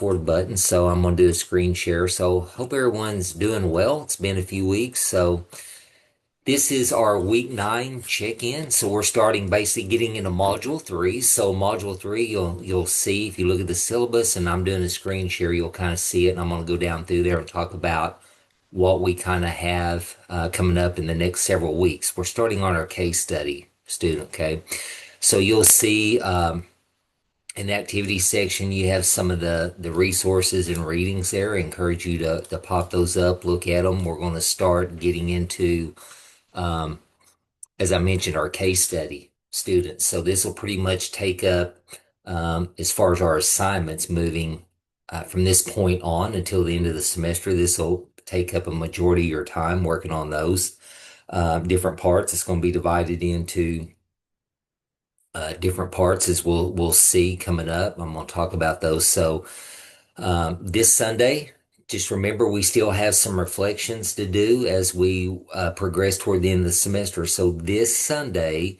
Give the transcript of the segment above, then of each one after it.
record button, so I'm going to do a screen share. So hope everyone's doing well. It's been a few weeks. So this is our week 9 check-in. So we're starting basically getting into module 3. So module 3, you'll see if you look at the syllabus and I'm doing a screen share, you'll kind of see it. And I'm going to go down through there and talk about what we kind of have coming up in the next several weeks. We're starting on our case study student, okay? So you'll see in the activity section, you have some of the resources and readings there. I encourage you to pop those up, look at them. We're going to start getting into, as I mentioned, our case study students. So this will pretty much take up, as far as our assignments moving from this point on until the end of the semester, this will take up a majority of your time working on those different parts. It's going to be divided into different parts as we'll see coming up. I'm going to talk about those. So this Sunday, just remember we still have some reflections to do as we progress toward the end of the semester. So this Sunday,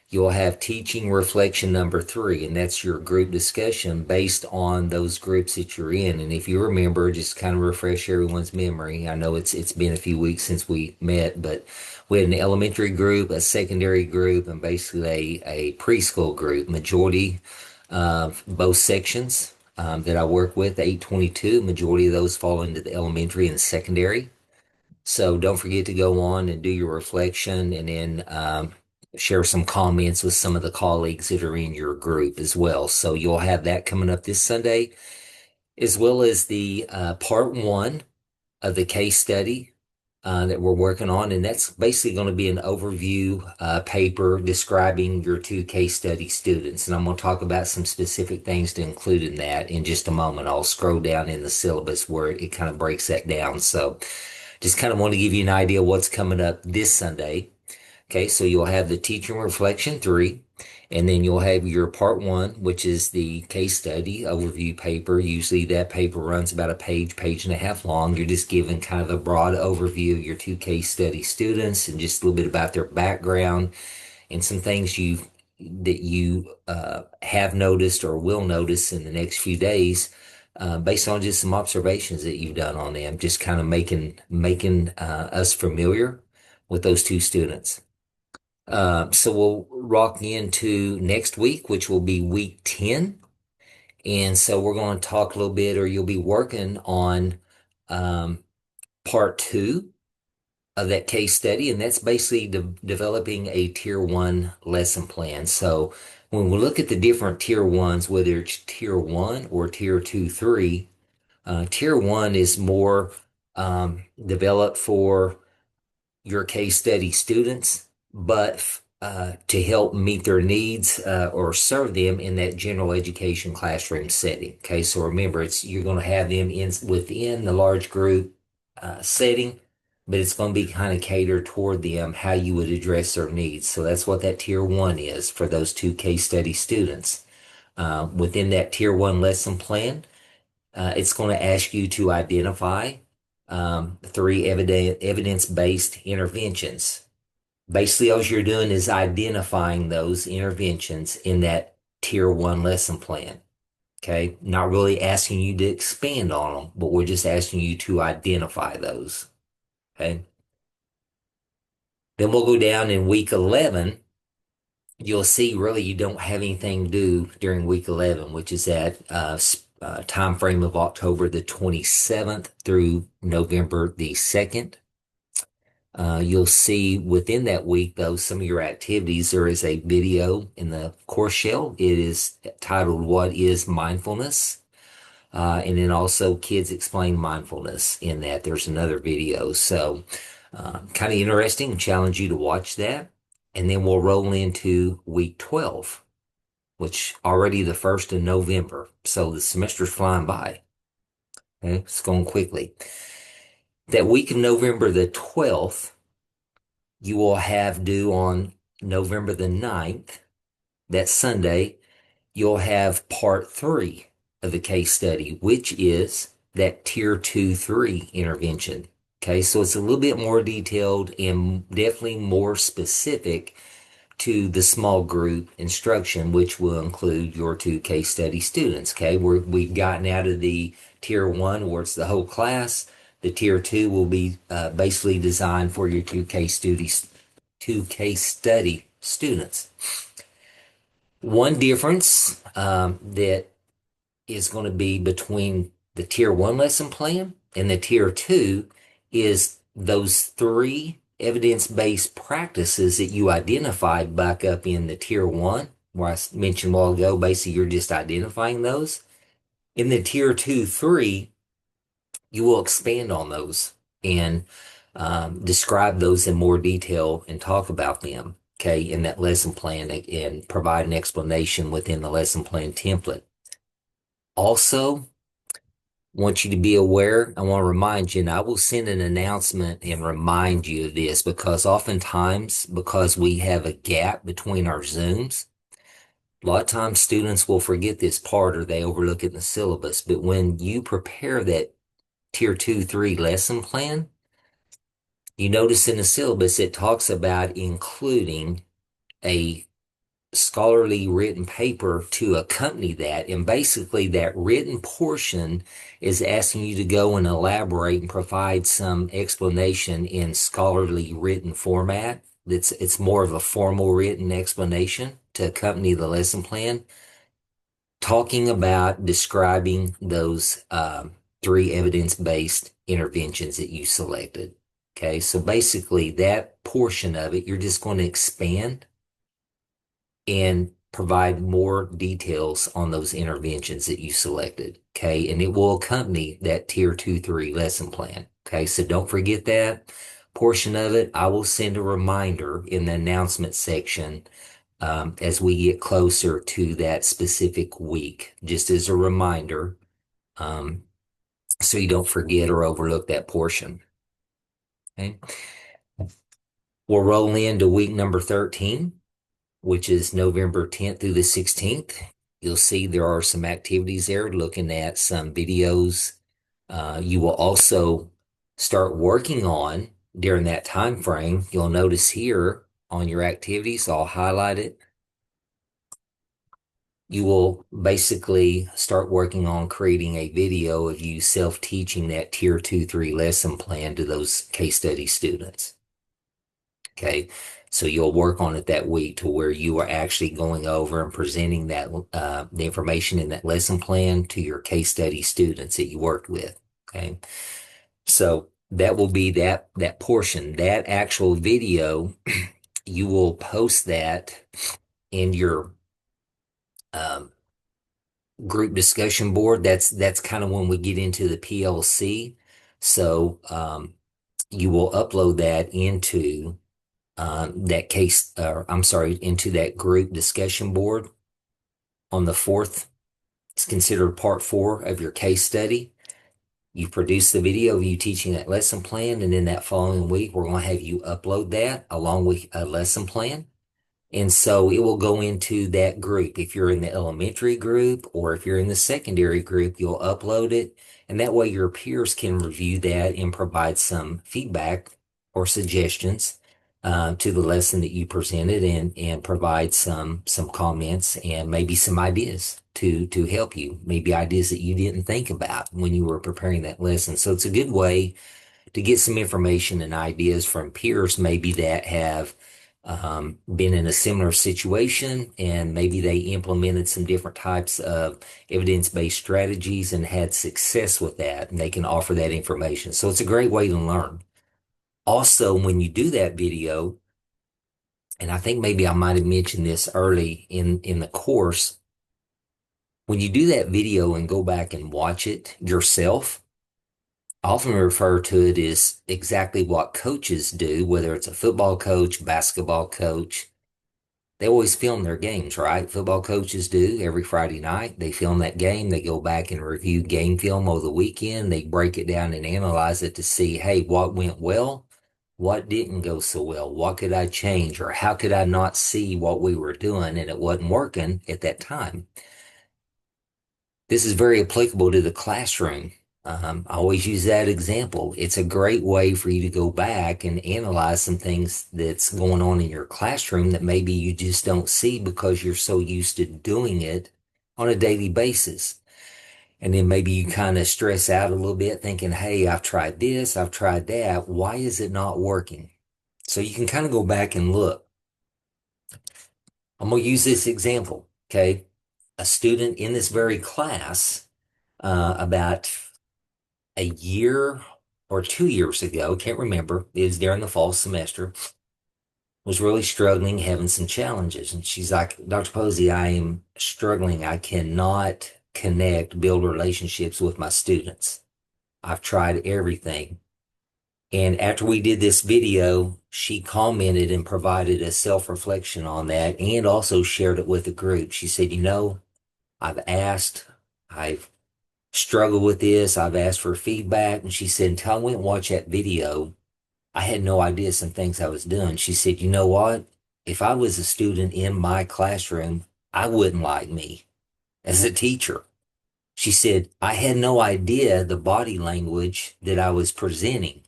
you'll have teaching reflection number 3, and that's your group discussion based on those groups that you're in. And if you remember, just kind of refresh everyone's memory. I know it's been a few weeks since we met, but we had an elementary group, a secondary group, and basically a preschool group. Majority of both sections that I work with, 822, majority of those fall into the elementary and secondary. So don't forget to go on and do your reflection and then share some comments with some of the colleagues that are in your group as well. So you'll have that coming up this Sunday, as well as the part 1 of the case study that we're working on. And that's basically going to be an overview paper describing your 2 case study students. And I'm going to talk about some specific things to include in that in just a moment. I'll scroll down in the syllabus where it kind of breaks that down. So just kind of want to give you an idea of what's coming up this Sunday. Okay, so you'll have the teaching reflection 3, and then you'll have your part 1, which is the case study overview paper. Usually that paper runs about a page, page and a half long. You're just giving kind of a broad overview of your 2 case study students and just a little bit about their background and some things that you have noticed or will notice in the next few days. Based on just some observations that you've done on them, just kind of making us familiar with those 2 students. So we'll rock into next week, which will be week 10. And so we're going to talk a little bit, or you'll be working on part 2 of that case study. And that's basically developing a tier 1 lesson plan. So when we look at the different tier 1s, whether it's tier 1 or tier 2, 3, tier 1 is more developed for your case study students, but to help meet their needs or serve them in that general education classroom setting. Okay, so remember, you're going to have them within the large group setting, but it's going to be kind of catered toward them how you would address their needs. So that's what that tier 1 is for those 2 case study students. Within that tier 1 lesson plan, it's going to ask you to identify 3 evidence-based interventions. Basically, all you're doing is identifying those interventions in that tier 1 lesson plan. Okay, not really asking you to expand on them, but we're just asking you to identify those. Okay, then we'll go down in week 11. You'll see really you don't have anything to do during week 11, which is that time frame of October the 27th through November the 2nd. You'll see within that week, though, some of your activities. There is a video in the course shell. It is titled, What is Mindfulness? And then also Kids Explain Mindfulness in that. There's another video. So kind of interesting. Challenge you to watch that. And then we'll roll into week 12, which already the 1st of November. So the semester's flying by. Okay, it's going quickly. That week of November the 12th, you will have due on November the 9th, that Sunday, you'll have part 3 of the case study, which is that tier 2, 3 intervention. Okay, so it's a little bit more detailed and definitely more specific to the small group instruction, which will include your two case study students. Okay, we've gotten out of the tier one where it's the whole class. The tier two will be basically designed for your two case study students. One difference that is going to be between the tier one lesson plan and the tier two is those three evidence-based practices that you identified back up in the tier one, where I mentioned a while ago. Basically, you're just identifying those. In the tier two, three, you will expand on those and describe those in more detail and talk about them, okay, in that lesson plan and provide an explanation within the lesson plan template. Also, want you to be aware. I want to remind you, and I will send an announcement and remind you of this because oftentimes, because we have a gap between our Zooms, a lot of times students will forget this part or they overlook it in the syllabus. But when you prepare that tier two, three lesson plan, you notice in the syllabus it talks about including a scholarly written paper to accompany that. And basically, that written portion is asking you to go and elaborate and provide some explanation in scholarly written format. It's more of a formal written explanation to accompany the lesson plan, talking about describing those three evidence-based interventions that you selected. Okay, so basically, that portion of it, you're just going to expand and provide more details on those interventions that you selected. Okay. And it will accompany that tier two, three lesson plan. Okay. So don't forget that portion of it. I will send a reminder in the announcement section as we get closer to that specific week, just as a reminder, um, so you don't forget or overlook that portion. Okay. We'll roll into week number 13, which is November 10th through the 16th. You'll see there are some activities there looking at some videos. You will also start working on during that time frame. You'll notice here on your activities, I'll highlight it. You will basically start working on creating a video of you self-teaching that tier two, three lesson plan to those case study students. Okay, so you'll work on it that week to where you are actually going over and presenting that the information in that lesson plan to your case study students that you worked with. Okay, so that will be that portion. That actual video, you will post that in your um, group discussion board. That's kind of when we get into the PLC. So you will upload that into that case, I'm sorry, into that group discussion board on the 4th. It's considered part 4 of your case study. You produce the video of you teaching that lesson plan, and then that following week, we're going to have you upload that along with a lesson plan. And so it will go into that group. If you're in the elementary group or if you're in the secondary group, you'll upload it. And that way your peers can review that and provide some feedback or suggestions to the lesson that you presented and provide some comments and maybe some ideas to help you, maybe ideas that you didn't think about when you were preparing that lesson. So it's a good way to get some information and ideas from peers maybe that have been in a similar situation and maybe they implemented some different types of evidence-based strategies and had success with that, and they can offer that information. So it's a great way to learn. Also, when you do that video, and I think maybe I might have mentioned this early in the course, when you do that video and go back and watch it yourself, I often refer to it as exactly what coaches do, whether it's a football coach, basketball coach. They always film their games, right? Football coaches do every Friday night. They film that game. They go back and review game film over the weekend. They break it down and analyze it to see, hey, what went well? What didn't go so well? What could I change? Or how could I not see what we were doing and it wasn't working at that time? This is very applicable to the classroom. I always use that example. It's a great way for you to go back and analyze some things that's going on in your classroom that maybe you just don't see because you're so used to doing it on a daily basis. And then maybe you kind of stress out a little bit thinking, hey, I've tried this, I've tried that. Why is it not working? So you can kind of go back and look. I'm going to use this example. Okay. A student in this very class, about a year or 2 years ago, can't remember, it was during the fall semester, was really struggling, having some challenges. And she's like, Dr. Posey, I am struggling. I cannot connect, build relationships with my students. I've tried everything. And after we did this video, she commented and provided a self-reflection on that and also shared it with the group. She said, I've asked, I've struggled with this, I've asked for feedback. And she said, until I went and watched that video, I had no idea some things I was doing. She said, you know what? If I was a student in my classroom, I wouldn't like me as a teacher. She said, I had no idea the body language that I was presenting.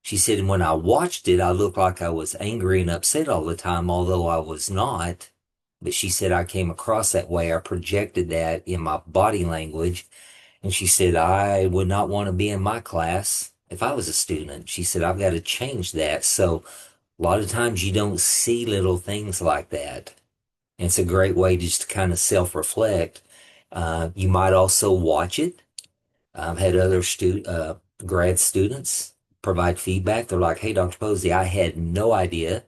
She said, and when I watched it, I looked like I was angry and upset all the time, although I was not. But she said, I came across that way. I projected that in my body language. And she said, I would not want to be in my class if I was a student. She said, I've got to change that. So a lot of times you don't see little things like that. And it's a great way just to kind of self-reflect. You might also watch it. I've had other grad students provide feedback. They're like, hey, Dr. Posey, I had no idea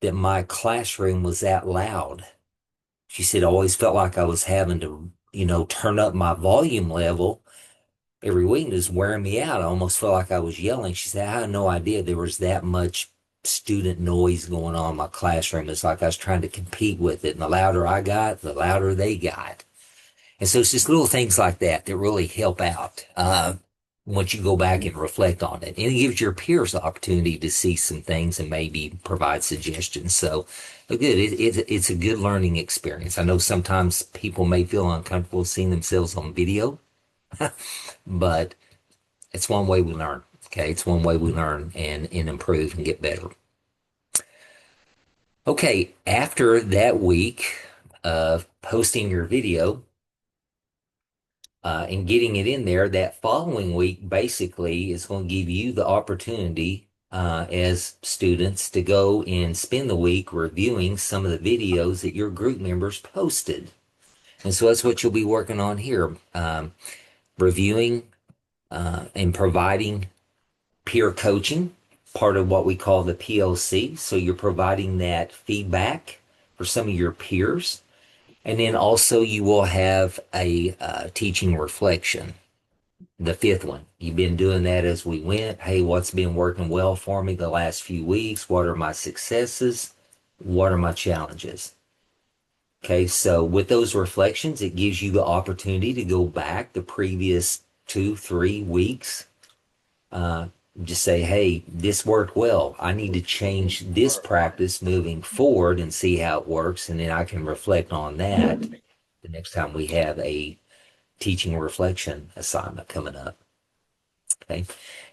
that my classroom was that loud. She said, I always felt like I was having to, turn up my volume level every week. It was wearing me out. I almost felt like I was yelling. She said, I had no idea there was that much student noise going on in my classroom. It's like I was trying to compete with it. And the louder I got, the louder they got. And so it's just little things like that that really help out once you go back and reflect on it. And it gives your peers the opportunity to see some things and maybe provide suggestions. So good. It's a good learning experience. I know sometimes people may feel uncomfortable seeing themselves on video, but it's one way we learn. Okay, it's one way we learn and improve and get better. Okay, after that week of posting your video, and getting it in there, that following week basically is going to give you the opportunity as students to go and spend the week reviewing some of the videos that your group members posted. And so that's what you'll be working on here, reviewing and providing peer coaching, part of what we call the PLC. So you're providing that feedback for some of your peers. And then also you will have a teaching reflection, the fifth one. You've been doing that as we went. Hey, what's been working well for me the last few weeks? What are my successes? What are my challenges? Okay, so with those reflections, it gives you the opportunity to go back the previous 2, 3 weeks. Just say, hey, this worked well. I need to change this practice moving forward and see how it works. And then I can reflect on that the next time we have a teaching reflection assignment coming up. Okay.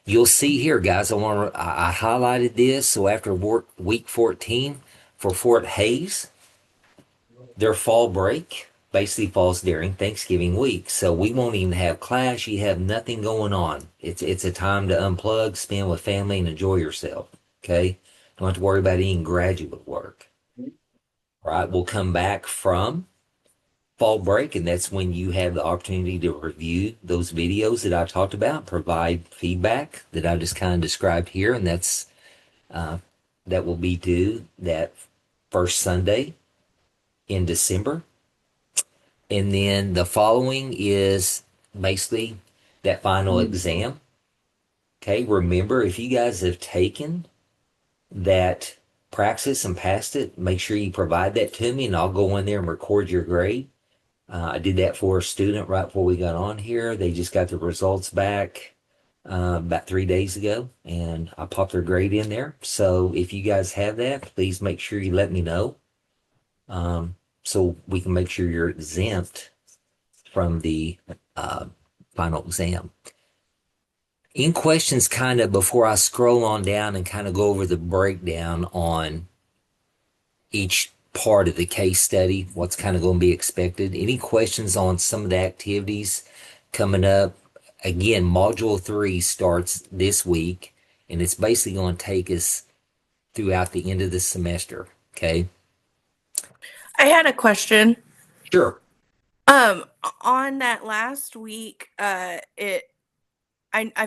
You'll see here, guys, I highlighted this. So after week 14 for Fort Hays, their fall break basically falls during Thanksgiving week. So we won't even have class. You have nothing going on. It's a time to unplug, spend with family, and enjoy yourself. Okay. Don't have to worry about any graduate work. All right. We'll come back from fall break, and that's when you have the opportunity to review those videos that I talked about, provide feedback that I just kind of described here, and that will be due that first Sunday in December. And then the following is basically that final exam. Okay, remember, if you guys have taken that praxis and passed it, make sure you provide that to me, and I'll go in there and record your grade. I did that for a student right before we got on here. They just got the results back about 3 days ago, and I popped their grade in there. So if you guys have that, please make sure you let me know, so we can make sure you're exempt from the final exam. Any questions kind of before I scroll on down and kind of go over the breakdown on each part of the case study, what's kind of going to be expected? Any questions on some of the activities coming up? Again, Module 3 starts this week, and it's basically going to take us throughout the end of the semester. Okay. I had a question. Sure. Um, on that last week, I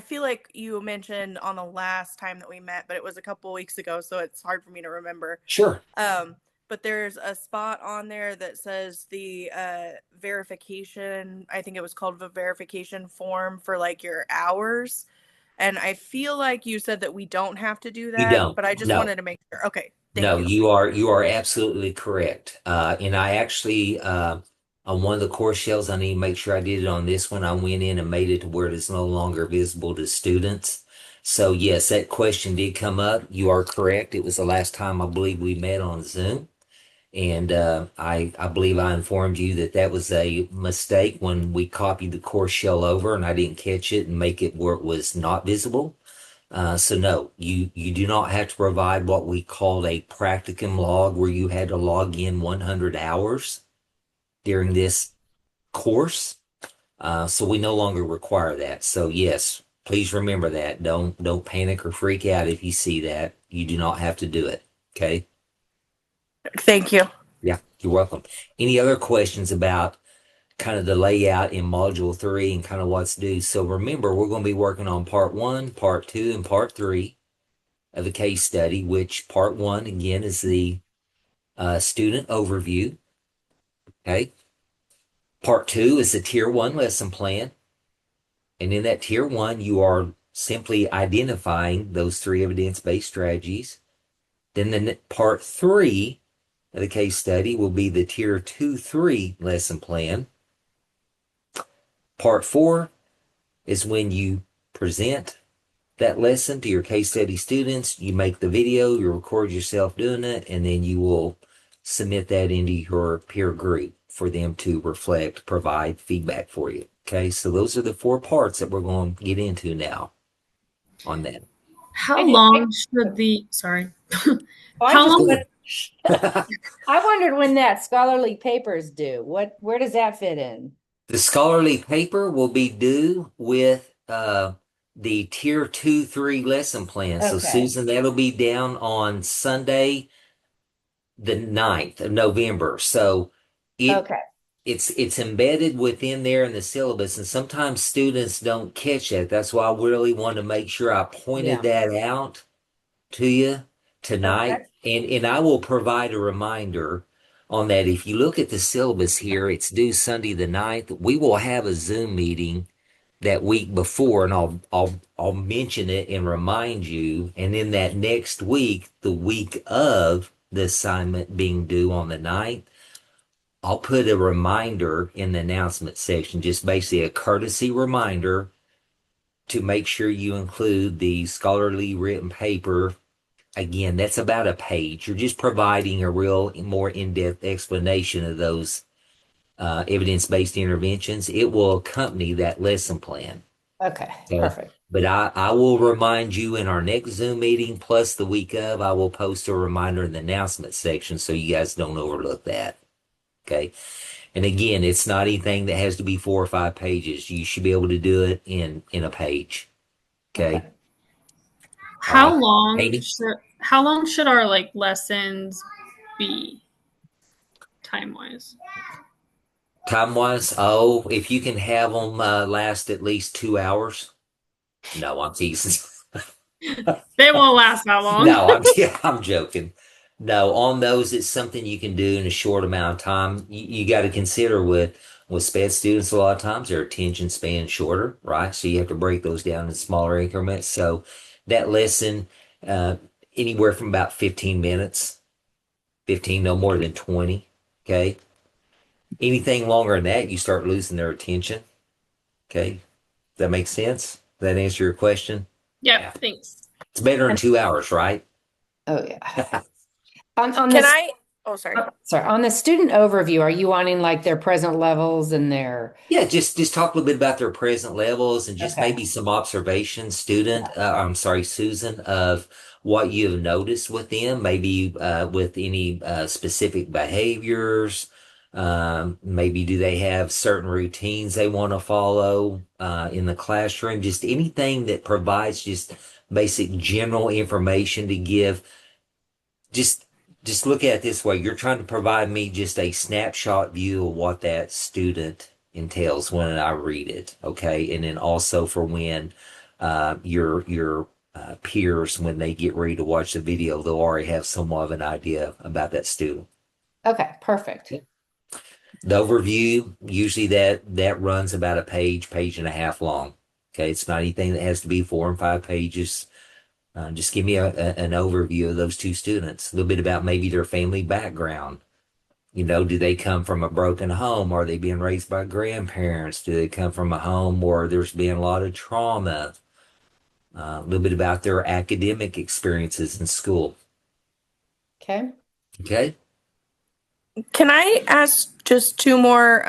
feel like you mentioned on the last time that we met, but it was a couple weeks ago, so it's hard for me to remember. Sure. Um, but there's a spot on there that says the verification, I think it was called the verification form for like your hours. And I feel like you said that we don't have to do You that, don't. but I just No. wanted to make sure. Okay, thank No, you. you are absolutely correct. And I actually on one of the course shells, I need to make sure I did it on this one. I went in and made it to where it is no longer visible to students. So yes, that question did come up. You are correct. It was the last time I believe we met on Zoom. And I believe I informed you that that was a mistake when we copied the course shell over and I didn't catch it and make it where it was not visible. So no, you do not have to provide what we called a practicum log where you had to log in 100 hours during this course. So we no longer require that. So yes, please remember that. Don't panic or freak out if you see that. You do not have to do it. Okay? Thank you. Yeah, you're welcome. Any other questions about kind of the layout in module 3 and kind of what's due? So remember, we're going to be working on part 1, part 2, and part 3 of the case study, which part 1 again is the student overview. Okay. Part 2 is the tier 1 lesson plan. And in that tier 1, you are simply identifying those 3 evidence-based strategies. Then the part 3 of the case study will be the tier 2-3 lesson plan. Part 4 is when you present that lesson to your case study students. You make the video, you record yourself doing it, and then you will submit that into your peer group for them to reflect, provide feedback for you. Okay, so those are the 4 parts that we're going to get into now on that. How I, long should the, sorry, I how just long, I wondered when that scholarly paper is due. Where does that fit in? The scholarly paper will be due with the tier 2-3 lesson plan. So Okay. Susan, that'll be down on Sunday, the 9th of November. So it Okay. it's embedded within there in the syllabus, and sometimes students don't catch it. That's why I really want to make sure I pointed Yeah. that out to you Okay. tonight. And I will provide a reminder on that. If you look at the syllabus here, it's due Sunday the 9th. We will have a Zoom meeting that week before, and I'll mention it and remind you. And then that next week, the week of the assignment being due on the 9th, I'll put a reminder in the announcement section, just basically a courtesy reminder to make sure you include the scholarly written paper. Again, that's about a page. You're just providing a real more in-depth explanation of those evidence-based interventions. It will accompany that lesson plan. Okay. Okay. Perfect. But I will remind you in our next Zoom meeting, plus the week of, I will post a reminder in the announcement section so you guys don't overlook that. Okay. And again, it's not anything that has to be 4 or 5 pages. You should be able to do it in a page. Okay. Okay. All right. Amy, how long should our like lessons be time wise? time wise, oh, if you can have them last at least 2 hours. No, I'm teasing. They won't last that long. No, yeah, I'm joking. No, on those, it's something you can do in a short amount of time. You got to consider with SPED students, a lot of times their attention span shorter, right? So you have to break those down in smaller increments. So that lesson, uh, anywhere from about 15 minutes, 15, no more than 20. Okay. Anything longer than that, you start losing their attention. Okay. Does that make sense? Does that answer your question? Yep, Yeah. thanks. It's better than And 2 hours, right? oh yeah. On Can this. I Oh, sorry. Sorry, on the student overview, are you wanting like their present levels and their, Yeah, just talk a little bit about their present levels and just okay. maybe some observations, I'm sorry, Susan, of what you've noticed with them, maybe with any specific behaviors. Maybe do they have certain routines they want to follow in the classroom? Just anything that provides just basic general information to give just just look at it this way. You're trying to provide me just a snapshot view of what that student entails when I read it, okay? And then also for when your peers, when they get ready to watch the video, they'll already have somewhat of an idea about that student. Okay, perfect. Yeah. The overview, usually that runs about a page, page and a half long. Okay, it's not anything that has to be 4 and 5 pages. Just give me an overview of those two students, a little bit about maybe their family background. Do they come from a broken home? Are they being raised by grandparents? Do they come from a home where there's been a lot of trauma? A little bit about their academic experiences in school. Okay. Okay? Can I ask just two more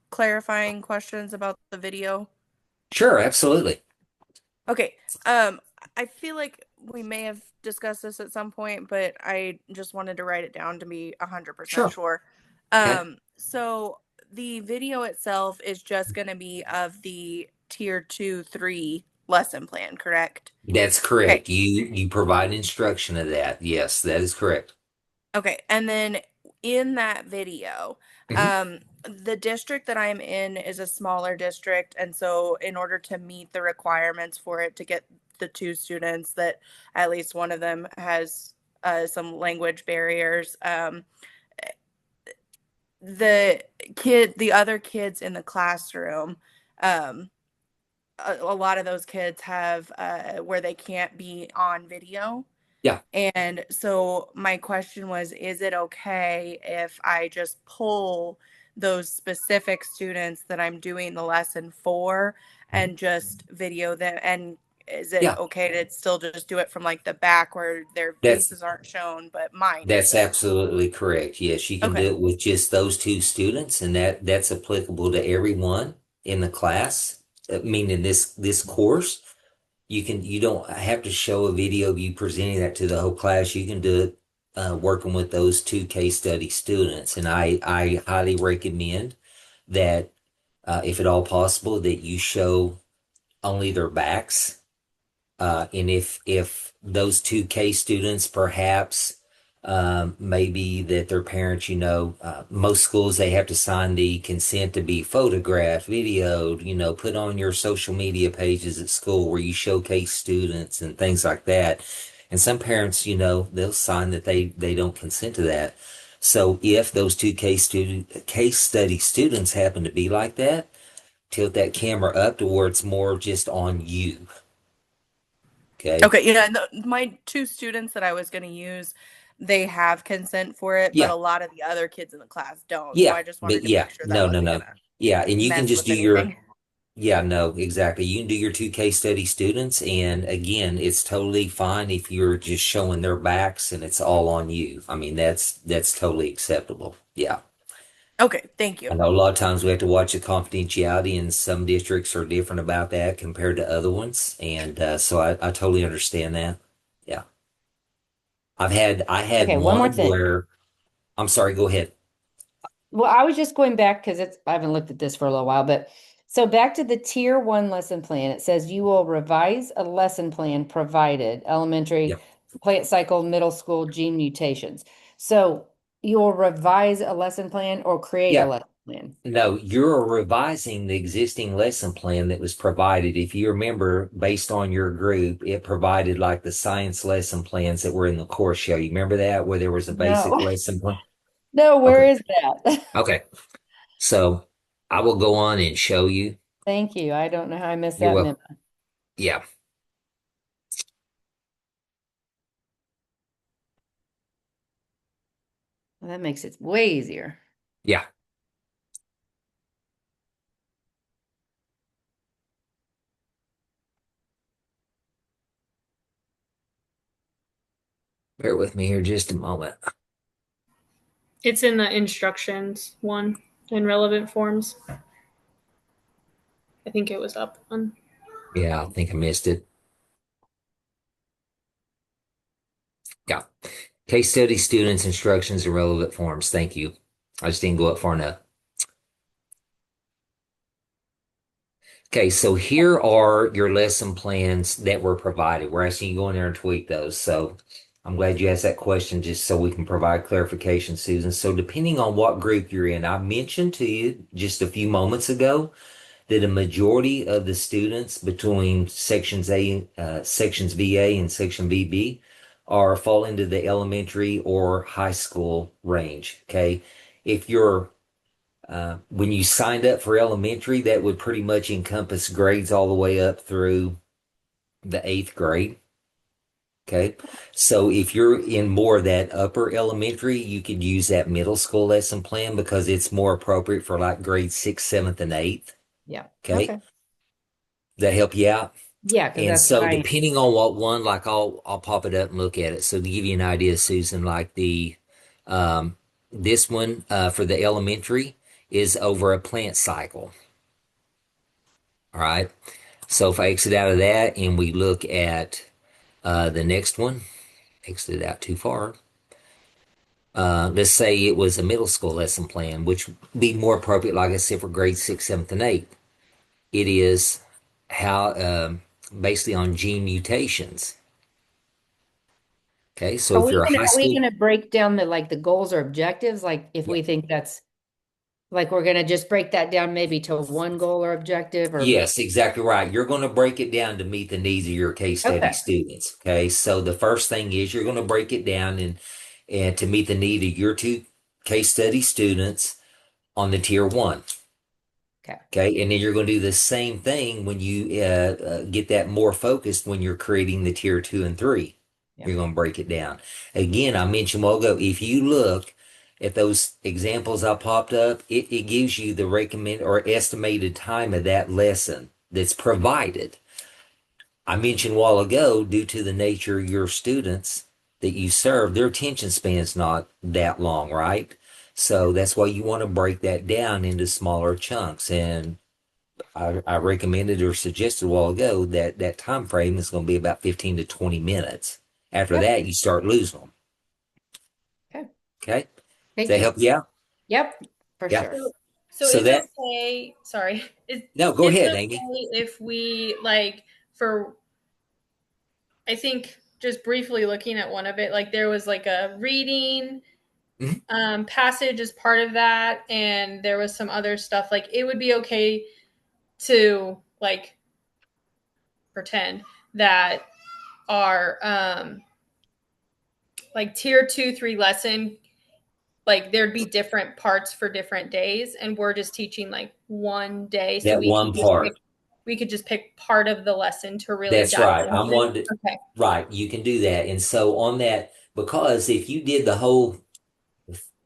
clarifying questions about the video? Sure, absolutely. Okay. Um, I feel like we may have discussed this at some point, but I just wanted to write it down to be 100% Sure. sure. Okay. So the video itself is just going to be of the tier 2, 3 lesson plan, correct? That's Okay. correct. You provide instruction of that. Yes, that is correct. Okay. And then in that video, Hmm. the district that I'm in is a smaller district. And so, in order to meet the requirements for it to get the two students that at least one of them has some language barriers, the other kids in the classroom, um, a lot of those kids have where they can't be on video. Yeah. And so my question was, is it okay if I just pull those specific students that I'm doing the lesson for Mhm. and just video them? And is it Yeah. okay to still just do it from like the back where their That's faces aren't shown, but mine That's isn't? absolutely correct. Yes, you can Okay. do it with just those two students, and that's applicable to everyone in the class. Meaning this course, you don't have to show a video of you presenting that to the whole class. You can do it working with those two case study students, and I highly recommend that if at all possible that you show only their backs and if those two case students perhaps maybe that their parents, most schools they have to sign the consent to be photographed, videoed, put on your social media pages at school where you showcase students and things like that. And some parents, they'll sign that they don't consent to that. So if those two case study students happen to be like that, tilt that camera up to where it's more just on you. Okay. Okay. Yeah. My two students that I was going to use, they have consent for it, but Yeah. a lot of the other kids in the class don't. So Yeah, I just but wanted to yeah, make sure that no, no, wasn't no. going to Yeah, and you can mess just with do your, anything. yeah, no, exactly. You can do your two case study students, and again, it's totally fine if you're just showing their backs and it's all on you. I mean, that's totally acceptable. Yeah. Okay. Thank you. I know a lot of times we have to watch the confidentiality, and some districts are different about that compared to other ones, and so I totally understand that. Yeah. I had Okay, one more one thing. where, I'm sorry, go ahead. Well, I was just going back because I haven't looked at this for a little while, but so back to the tier one lesson plan, it says you will revise a lesson plan provided Yeah. elementary, plant cycle, middle school, gene mutations. So you'll revise a lesson plan or create a Yeah. lesson plan. No, you're revising the existing lesson plan that was provided. If you remember, based on your group, it provided like the science lesson plans that were in the course show. You remember that, where there was a basic No, lesson plan? no, where Okay. is that? Okay. So I will go on and show you. Thank you. I don't know how I missed You're that memo. welcome. Yeah. Well, that makes it way easier. Yeah. Bear with me here just a moment. It's in the instructions one in relevant forms. I think it was up one. Yeah, I think I missed it. Yeah. Case study students, instructions, and relevant forms. Thank you. I just didn't go up far enough. Okay, so here are your lesson plans that were provided. We're asking you to go in there and tweak those. So I'm glad you asked that question just so we can provide clarification, Susan. So depending on what group you're in, I mentioned to you just a few moments ago that a majority of the students between sections VA and section VB are fall into the elementary or high school range. Okay. If you're when you signed up for elementary, that would pretty much encompass grades all the way up through the eighth grade. Okay. So if you're in more of that upper elementary, you could use that middle school lesson plan because it's more appropriate for like grade sixth, seventh, and eighth. Yeah. Okay. Okay. Does that help you out? Yeah, because And that's what so I depending on what one, like I'll pop it up and look at it. So to give you an idea, Susan, like the this one for the elementary is over a plant cycle. All right. So if I exit out of that and we look at the next one, exit out too far. Let's say it was a middle school lesson plan, which would be more appropriate, like I said, for grade six, seventh, and eighth. It is how basically on gene mutations. Okay, so if you're a high are we school, gonna break down the like the goals or objectives? Like if yeah, we think that's like we're gonna just break that down maybe to one goal or objective or yes, exactly right. You're going to break it down to meet the needs of your case study okay. students. Okay, so the first thing is you're going to break it down and to meet the need of your two case study students on the tier one. Okay. Okay, and then you're going to do the same thing when you get that more focused when you're creating the tier two and three. Yeah. You're going to break it down. Again, I mentioned a while ago, if you look at those examples I popped up, it gives you the recommend or estimated time of that lesson that's provided. I mentioned a while ago, due to the nature of your students that you serve, their attention span's not that long, right? So that's why you want to break that down into smaller chunks. And I recommended or suggested a while ago that that time frame is going to be about 15 to 20 minutes. After Yep. that, you start losing them. Okay. Okay. Does Thank that you. help you out? Yep, for Yeah. sure. So So it's that, okay. Sorry. no, go It's ahead, Amy. okay if we like for I think just briefly looking at one of it, like there was like a reading Mhm. passage as part of that, and there was some other stuff. Like it would be okay to like pretend that our like tier 2 3 lesson, like there'd be different parts for different days, and we're just teaching like one day, so That one part. we could just pick part of the lesson to really That's dive right. I'm into. one to, Okay. right. You can do that. And so on that, because if you did the whole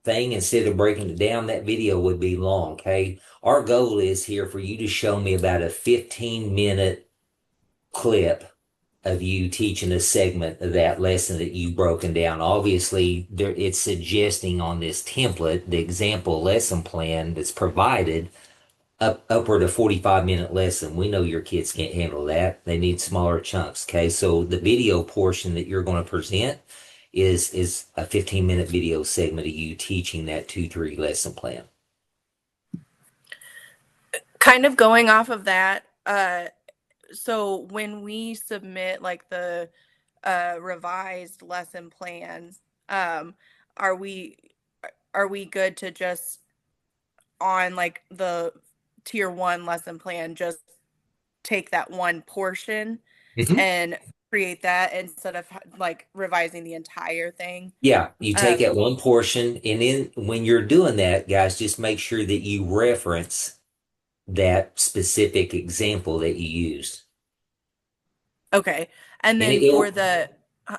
thing instead of breaking it down, that video would be long. Okay. Our goal is here for you to show me about a 15-minute clip of you teaching a segment of that lesson that you've broken down. Obviously, there, it's suggesting on this template, the example lesson plan that's provided, upward of 45-minute lesson. We know your kids can't handle that. They need smaller chunks. Okay. So the video portion that you're going to present is a 15-minute video segment of you teaching that 2-3 lesson plan. Kind of going off of that, so when we submit like the revised lesson plans, are we good to just on like the tier one lesson plan just take that one portion Mhm. and create that instead of like revising the entire thing? Yeah, you take Um, that one portion, and then when you're doing that, guys, just make sure that you reference that specific example that you used. okay. And And then for the,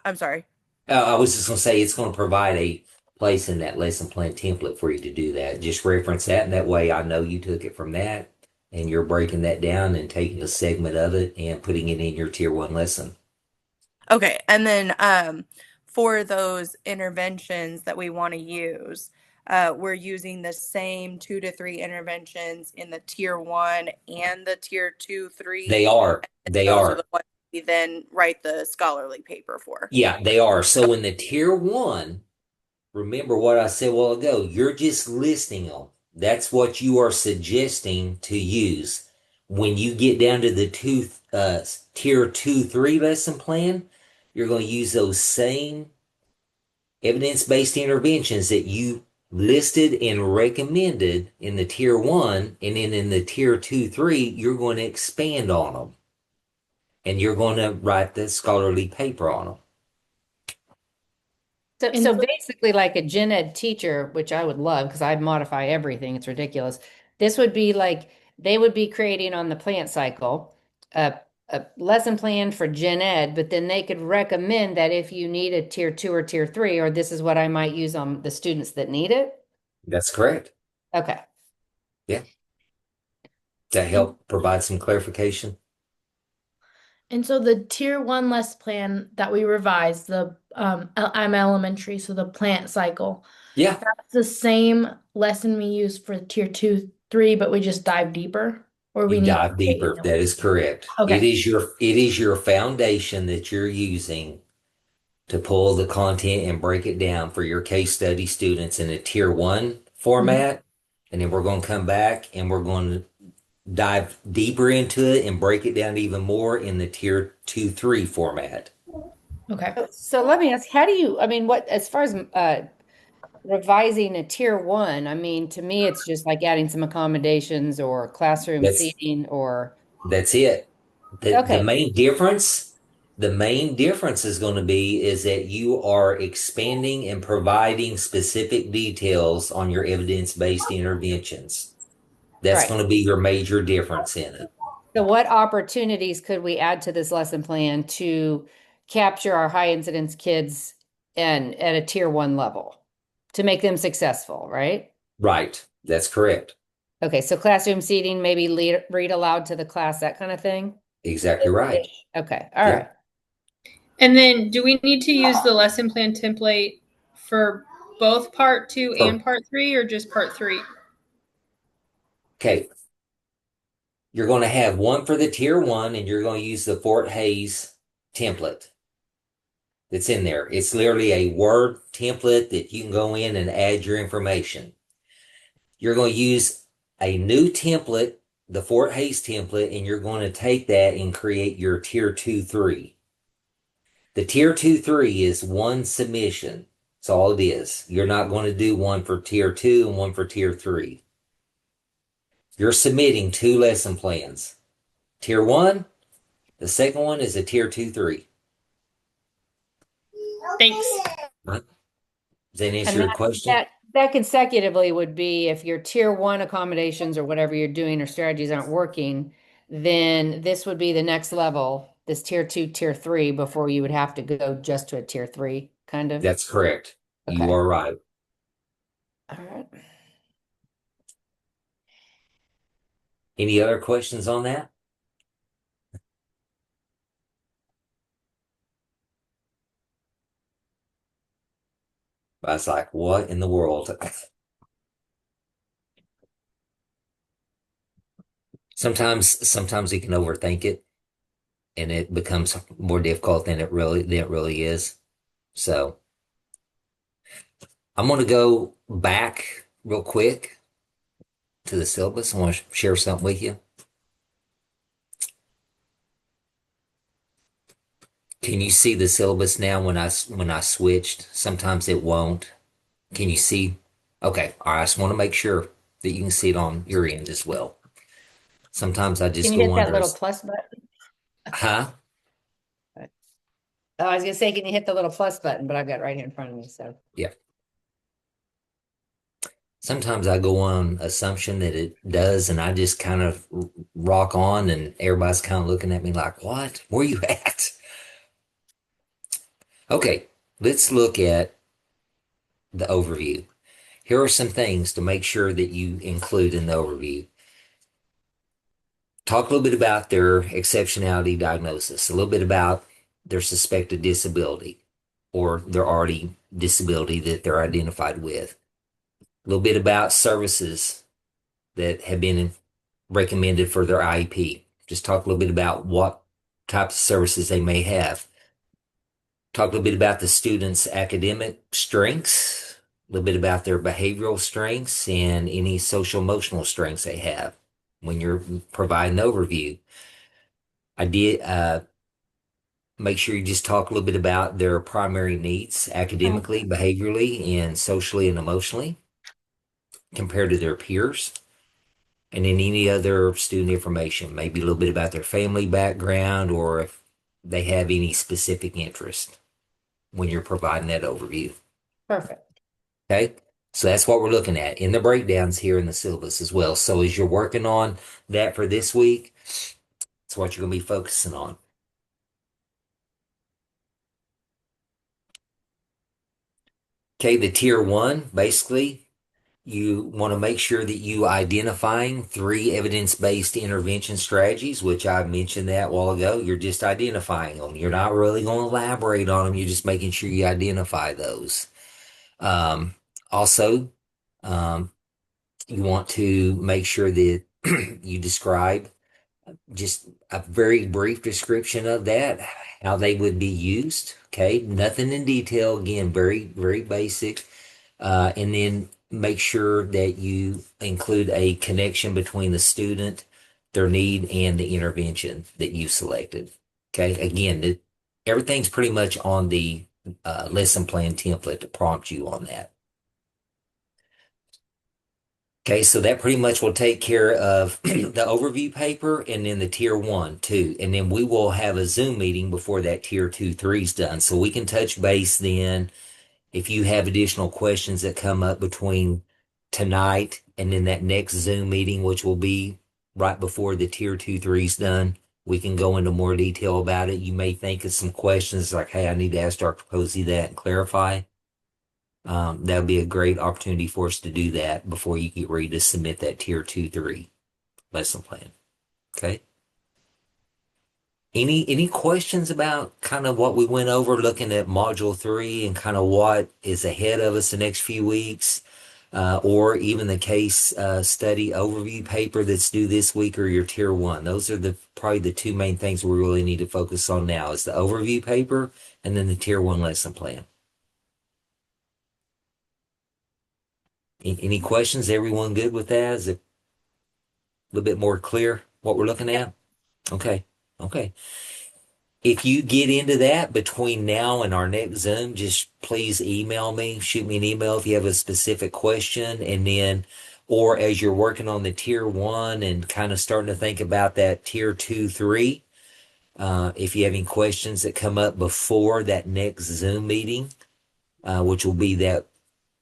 I'm sorry. I was just going to say it's going to provide a place in that lesson plan template for you to do that. Just reference that, and that way I know you took it from that, and you're breaking that down and taking a segment of it and putting it in your tier one lesson. Okay. And then for those interventions that we want to use, we're using the same 2 to 3 interventions in the tier 1 and the tier 2, 3. They are. And They those are the are. ones we then write the scholarly paper for. Yeah, they are. So in the tier one, remember what I said a while ago, you're just listing them. That's what you are suggesting to use. When you get down to the tier 2, 3 lesson plan, you're going to use those same evidence-based interventions that you listed and recommended in the tier one, and then in the tier 2, 3, you're going to expand on them and you're going to write the scholarly paper on them. So basically like a gen ed teacher, which I would love because I modify everything. It's ridiculous. This would be like they would be creating on the plant cycle a lesson plan for gen ed, but then they could recommend that if you need a tier 2 or tier 3, or this is what I might use on the students that need it. That's correct. Okay. Yeah. To help provide some clarification. And so the tier 1 lesson plan that we revised, I'm elementary, so the plant cycle, Yeah. that's the same lesson we use for tier 2, 3, but we just dive deeper, or we You need dive deeper. That is correct. Okay. It is your foundation that you're using to pull the content and break it down for your case study students in a tier one format. And then we're going to come back and we're going to dive deeper into it and break it down even more in the tier 2, 3 format. Okay. So let me ask, how do you, I mean, what, as far as revising a tier 1, I mean, to me, it's just like adding some accommodations or classroom That's seating or, that's it. The okay, main difference is going to be is that you are expanding and providing specific details on your evidence-based interventions. That's right. going to be your major difference in it. So what opportunities could we add to this lesson plan to capture our high incidence kids and at a tier 1 level to make them successful, right? Right. That's correct. Okay, so classroom seating, maybe read aloud to the class, that kind of thing. Exactly right. Okay, all Yeah. right. And then do we need to use the lesson plan template for both part 2 and part 3, or just part 3? Okay. You're going to have one for the tier one, and you're going to use the Fort Hayes template that's in there. It's literally a Word template that you can go in and add your information. You're going to use a new template, the Fort Hayes template, and you're going to take that and create your tier 2, 3. The tier 2, 3 is one submission. That's all it is. You're not going to do one for tier 2 and one for tier 3. You're submitting 2 lesson plans. Tier 1, the second one is a tier 2, 3. Thanks. Does that answer And your question? that consecutively would be if your tier 1 accommodations or whatever you're doing or strategies aren't working, then this would be the next level, this tier 2, tier 3, before you would have to go just to a tier 3, kind of. That's correct. Okay. You are right. All right. Any other questions on that? I was like, what in the world? Sometimes you can overthink it and it becomes more difficult than it really is. So I'm going to go back real quick to the syllabus. I want to share something with you. Can you see the syllabus now when I switched? Sometimes it won't. Can you see? Okay. All right. I just want to make sure that you can see it on your end as well. Sometimes I just Can you go hit that under. little plus button? Huh? Oh, I was gonna say, can you hit the little plus button? But I've got it right here in front of me. So Yeah. Sometimes I go on assumption that it does, and I just kind of rock on, and everybody's kind of looking at me like, what? Where you at? Okay, let's look at the overview. Here are some things to make sure that you include in the overview. Talk a little bit about their exceptionality diagnosis, a little bit about their suspected disability or their already disability that they're identified with. A little bit about services that have been recommended for their IEP. Just talk a little bit about what types of services they may have. Talk a little bit about the students' academic strengths, a little bit about their behavioral strengths, and any social emotional strengths they have when you're providing an overview. I did make sure you just talk a little bit about their primary needs academically, behaviorally, and socially and emotionally compared to their peers. And then any other student information, maybe a little bit about their family background or if they have any specific interest when you're providing that overview. Perfect. Okay. So that's what we're looking at in the breakdowns here in the syllabus as well. So as you're working on that for this week, it's what you're going to be focusing on. Okay. The tier one, basically, you want to make sure that you identifying 3 evidence-based intervention strategies, which I mentioned that a while ago. You're just identifying them. You're not really going to elaborate on them. You're just making sure you identify those. Um, Also, um, you want to make sure that you describe just a very brief description of that, how they would be used. Okay, nothing in detail. Again, very, very basic. And then make sure that you include a connection between the student, their need, and the intervention that you selected. Okay, again, everything's pretty much on the lesson plan template to prompt you on that. Okay, so that pretty much will take care of the overview paper and then the tier one too. And then we will have a Zoom meeting before that tier 2-3 is done. So we can touch base then if you have additional questions that come up between tonight and then that next Zoom meeting, which will be right before the tier 2-3 is done. We can go into more detail about it. You may think of some questions like, hey, I need to ask Dr. Posey that and clarify. That would be a great opportunity for us to do that before you get ready to submit that tier 2-3 lesson plan. Okay. Any questions about kind of what we went over looking at module 3 and kind of what is ahead of us the next few weeks, or even the case study overview paper that's due this week or your tier 1? Those are probably the 2 main things we really need to focus on now is the overview paper and then the tier 1 lesson plan. Any questions? Everyone good with that? Is it a little bit more clear what we're looking at? Okay. Okay. If you get into that between now and our next Zoom, just please email me, shoot me an email if you have a specific question. And then, or as you're working on the tier 1 and kind of starting to think about that tier 2-3, if you have any questions that come up before that next Zoom meeting, which will be that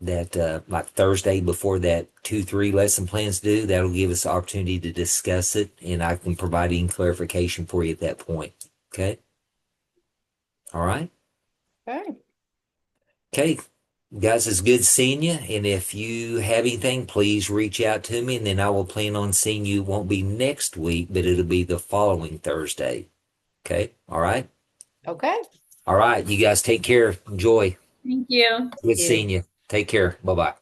like Thursday before that 2-3 lesson plans due, that'll give us the opportunity to discuss it and I can provide any clarification for you at that point. Okay. All right. Okay. Okay. Guys, it's good seeing you. And if you have anything, please reach out to me and then I will plan on seeing you. It won't be next week, but it'll be the following Thursday. Okay. All right. Okay. All right. You guys take care. Enjoy. Thank you. Good You. seeing you. Take care. Bye-bye.